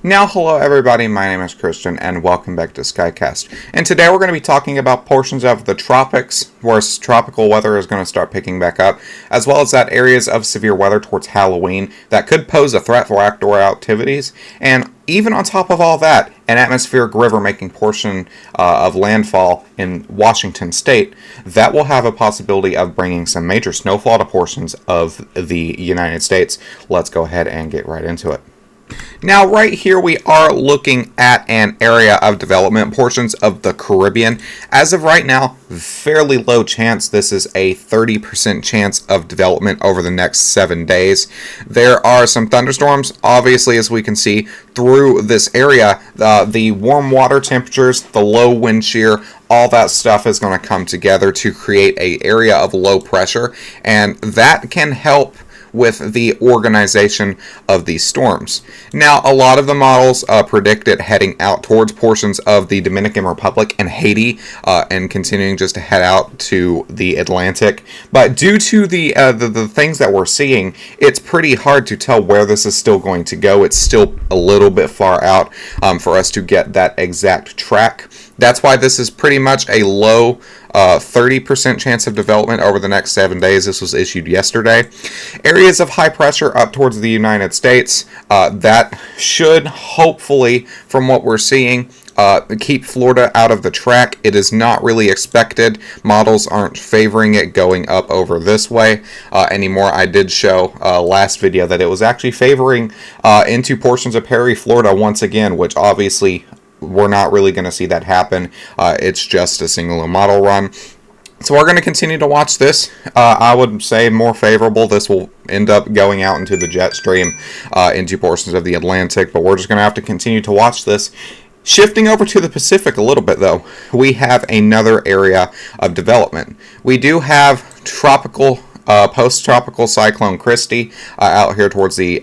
Now, hello everybody, my name is Christian, and welcome back to Skycast. And today we're going to be talking about portions of the tropics, where tropical weather is going to start picking back up, as well as that areas of severe weather towards Halloween that could pose a threat for outdoor activities. And even on top of all that, an atmospheric river making portion of landfall in Washington state, that will have a possibility of bringing some major snowfall to portions of the United States. Let's go ahead and get right into it. Now, right here we are looking at an area of development, portions of the Caribbean. As of right now, fairly low chance. This is a 30% chance of development over the next 7 days. There are some thunderstorms, obviously, as we can see through this area. The warm water temperatures, the low wind shear, all that stuff is going to come together to create an area of low pressure, and that can help with the organization of these storms. Now, a lot of the models predict it heading out towards portions of the Dominican Republic and Haiti, and continuing just to head out to the Atlantic. But due to the things that we're seeing, it's pretty hard to tell where this is still going to go. It's still a little bit far out for us to get that exact track. That's why this is pretty much a low 30% chance of development over the next 7 days. This was issued yesterday. Areas of high pressure up towards the United States, that should hopefully, from what we're seeing, keep Florida out of the track. It is not really expected. Models aren't favoring it going up over this way anymore. I did show last video that it was actually favoring into portions of Perry, Florida once again, which obviously we're not really going to see that happen. It's just a single model run. So we're going to continue to watch this. I would say more favorable. This will end up going out into the jet stream, into portions of the Atlantic, but we're just going to have to continue to watch this. Shifting over to the Pacific a little bit, though, we have another area of development. We do have post-tropical cyclone Christy out here towards the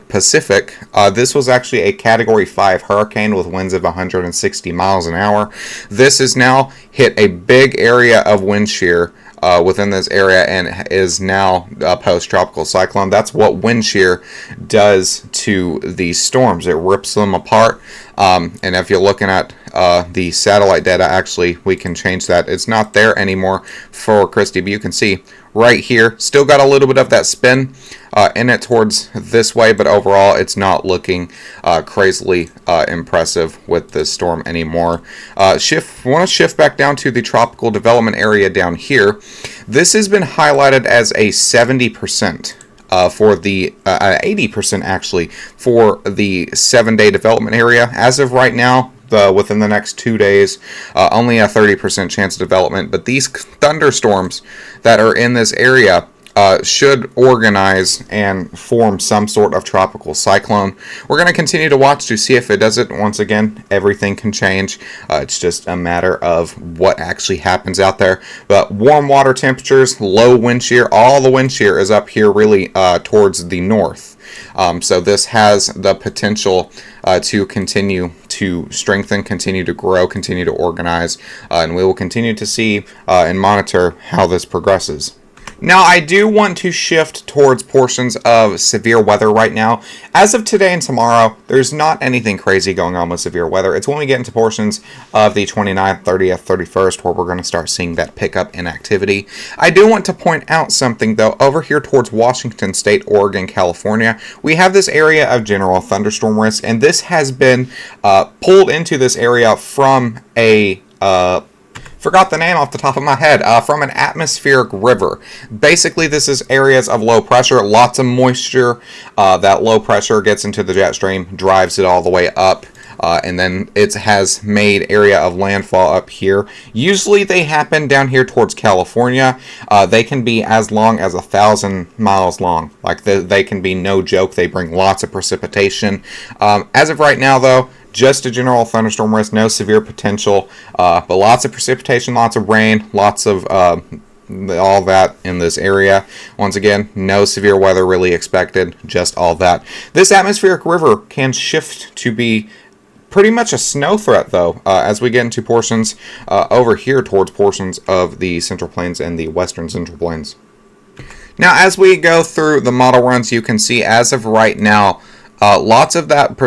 Pacific. This was actually a Category 5 hurricane with winds of 160 miles an hour. This has now hit a big area of wind shear within this area and is now a post-tropical cyclone. That's what wind shear does to these storms. It rips them apart. And if you're looking at the satellite data, actually, we can change that. It's not there anymore for Christy, but you can see right here, still got a little bit of that spin in it towards this way, but overall it's not looking crazily impressive with this storm anymore. Want to shift back down to the tropical development area down here. This has been highlighted as a 70%. For the 80% actually for the 7-day development area. As of right now, within the next 2 days, only a 30% chance of development. But these thunderstorms that are in this area should organize and form some sort of tropical cyclone. We're going to continue to watch to see if it does it. Once again, everything can change. It's just a matter of what actually happens out there. But warm water temperatures, low wind shear, all the wind shear is up here really towards the north. So this has the potential to continue to strengthen, continue to grow, continue to organize, and we will continue to see and monitor how this progresses. Now, I do want to shift towards portions of severe weather right now. As of today and tomorrow, there's not anything crazy going on with severe weather. It's when we get into portions of the 29th, 30th, 31st where we're going to start seeing that pickup in activity. I do want to point out something, though. Over here towards Washington State, Oregon, California, we have this area of general thunderstorm risk, and this has been pulled into this area from a forgot the name off the top of my head, from an atmospheric river. Basically, this is areas of low pressure, lots of moisture. That low pressure gets into the jet stream, drives it all the way up, and then it has made area of landfall up here. Usually they happen down here towards California. They can be as long as 1,000 miles long. Like they can be no joke. They bring lots of precipitation. As of right now, though, just a general thunderstorm risk, no severe potential, but lots of precipitation, lots of rain, lots of all that in this area. Once again, no severe weather really expected, just all that. This atmospheric river can shift to be pretty much a snow threat, though, as we get into portions over here towards portions of the Central Plains and the Western Central Plains. Now, as we go through the model runs, you can see as of right now, Lots of that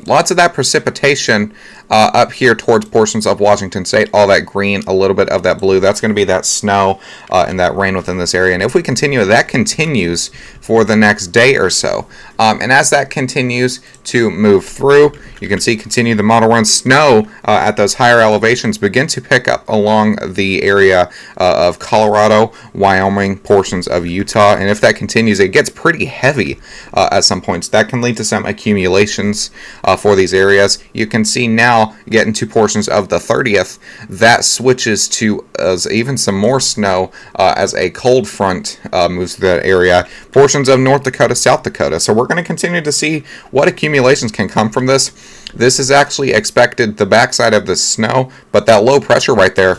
Lots of that precipitation up here towards portions of Washington State. All that green, a little bit of that blue. That's going to be that snow and that rain within this area. And if we continue, that continues for the next day or so. And as that continues to move through, you can see continue the model run. Snow at those higher elevations begin to pick up along the area of Colorado, Wyoming, portions of Utah. And if that continues, it gets pretty heavy at some points. That can lead to some accumulations for these areas. You can see now, getting to portions of the 30th, that switches to even some more snow as a cold front moves through that area. Portions of North Dakota, South Dakota. So we're going to continue to see what accumulations can come from this. This is actually expected, the backside of the snow, but that low pressure right there,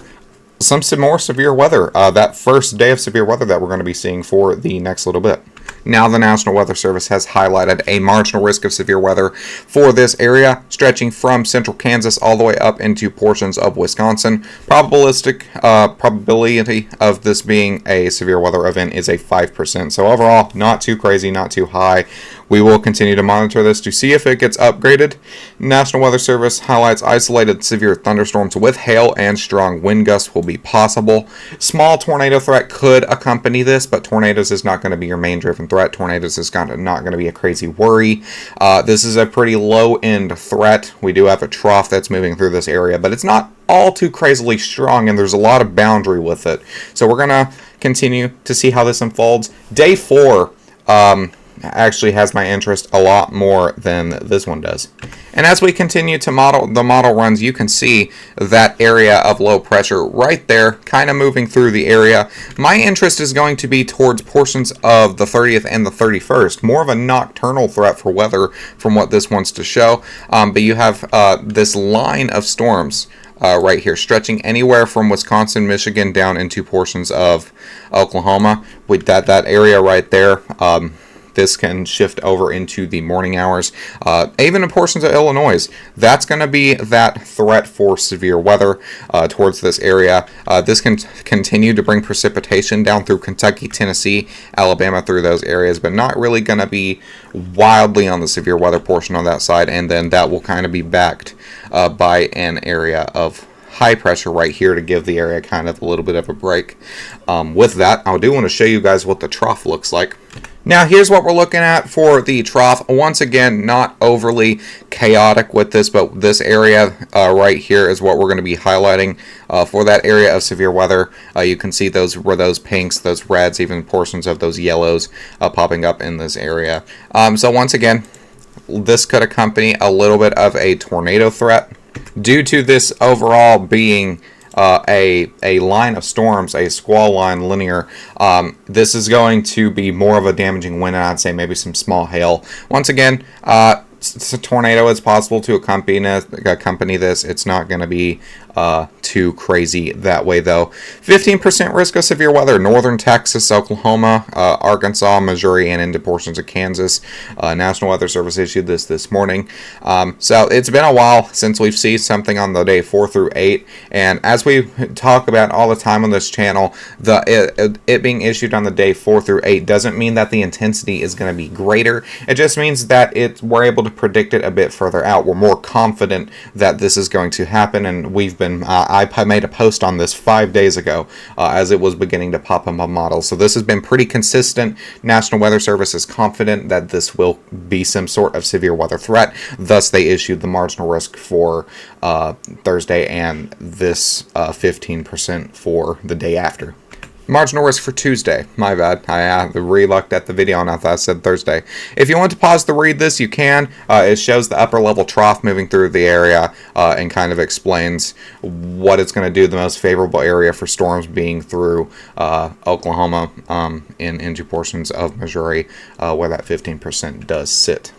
some more severe weather. That first day of severe weather that we're going to be seeing for the next little bit. Now the National Weather Service has highlighted a marginal risk of severe weather for this area, stretching from central Kansas all the way up into portions of Wisconsin. Probability of this being a severe weather event is a 5%. So overall, not too crazy, not too high. We will continue to monitor this to see if it gets upgraded. National Weather Service highlights isolated severe thunderstorms with hail and strong wind gusts will be possible. Small tornado threat could accompany this, but tornadoes is not going to be your main driven threat. Tornadoes is not going to be a crazy worry. This is a pretty low-end threat. We do have a trough that's moving through this area, but it's not all too crazily strong, and there's a lot of boundary with it. So we're going to continue to see how this unfolds. Day 4 actually has my interest a lot more than this one does. And as we continue to model the model runs, you can see that area of low pressure right there kind of moving through the area. My interest is going to be towards portions of the 30th and the 31st, more of a nocturnal threat for weather from what this wants to show. But you have this line of storms right here, stretching anywhere from Wisconsin, Michigan, down into portions of Oklahoma. With that area right there, this can shift over into the morning hours, even in portions of Illinois. That's going to be that threat for severe weather towards this area. This can continue to bring precipitation down through Kentucky, Tennessee, Alabama, through those areas, but not really going to be wildly on the severe weather portion on that side, and then that will kind of be backed by an area of high pressure right here to give the area kind of a little bit of a break. With that, I do want to show you guys what the trough looks like. Now here's what we're looking at for the trough. Once again, not overly chaotic with this, but this area right here is what we're going to be highlighting for that area of severe weather. You can see those pinks, those reds, even portions of those yellows popping up in this area. So once again, this could accompany a little bit of a tornado threat due to this overall being a line of storms, a squall line linear. This is going to be more of a damaging wind, and I'd say maybe some small hail. Once again, a tornado is possible to accompany this. It's not going to be too crazy that way, though. 15% risk of severe weather. Northern Texas, Oklahoma, Arkansas, Missouri, and into portions of Kansas. National Weather Service issued this morning. So it's been a while since we've seen something on the day 4 through 8. And as we talk about all the time on this channel, it being issued on the day 4 through 8 doesn't mean that the intensity is going to be greater. It just means that we're able to predict it a bit further out. We're more confident that this is going to happen, and we've been I made a post on this 5 days ago as it was beginning to pop up on models. So this has been pretty consistent. National Weather Service is confident that this will be some sort of severe weather threat. Thus, they issued the marginal risk for Thursday and this 15% for the day after. Marginal risk for Tuesday. My bad. I re-looked at the video and I thought I said Thursday. If you want to pause to read this, you can. It shows the upper level trough moving through the area and kind of explains what it's going to do. The most favorable area for storms being through Oklahoma into portions of Missouri where that 15% does sit.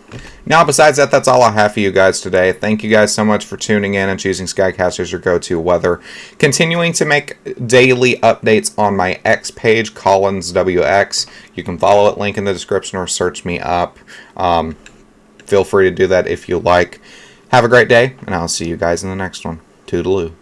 Now, besides that, that's all I have for you guys today. Thank you guys so much for tuning in and choosing Skycast as your go-to weather. Continuing to make daily updates on my X page, Collins WX. You can follow it, link in the description, or search me up. Feel free to do that if you like. Have a great day, and I'll see you guys in the next one. Toodaloo.